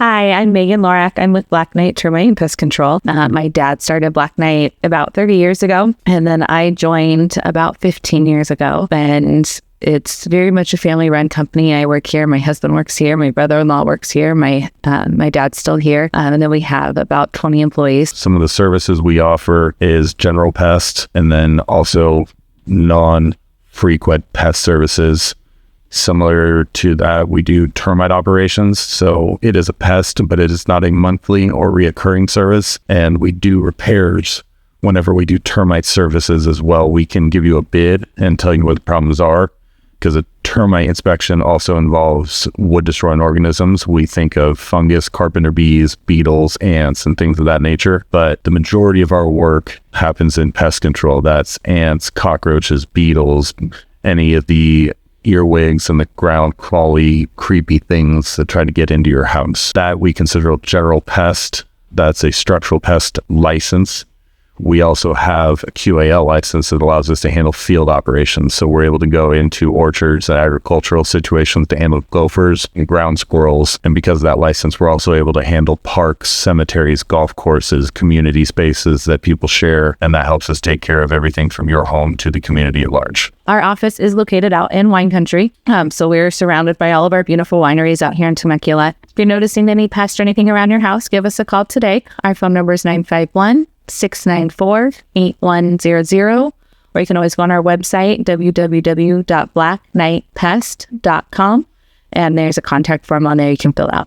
Hi, I'm Megan Lorak. I'm with Black Knight Termite and Pest Control. My dad started Black Knight about 30 years ago, and then I joined about 15 years ago. And it's very much a family-run company. I work here. My husband works here. My brother-in-law works here. My dad's still here. And then we have about 20 employees. Some of the services we offer is general pest, and then also non-frequent pest services. Similar to that, we do termite operations. So it is a pest, but it is not a monthly or reoccurring service. And we do repairs whenever we do termite services as well. We can give you a bid and tell you what the problems are, because a termite inspection also involves wood-destroying organisms. We think of fungus, carpenter bees, beetles, ants, and things of that nature. But the majority of our work happens in pest control. That's ants, cockroaches, beetles, any of the earwigs and the ground crawly, creepy things that try to get into your house. That we consider a general pest. That's a structural pest license. We also have a QAL license that allows us to handle field operations. So we're able to go into orchards and agricultural situations to handle gophers and ground squirrels. And because of that license, we're also able to handle parks, cemeteries, golf courses, community spaces that people share. And that helps us take care of everything from your home to the community at large. Our office is located out in wine country. So we're surrounded by all of our beautiful wineries out here in Temecula. If you're noticing any pests or anything around your house, give us a call today. Our phone number is 951-694-8100, or you can always go on our website, www.blackknightpest.com, and there's a contact form on there you can fill out.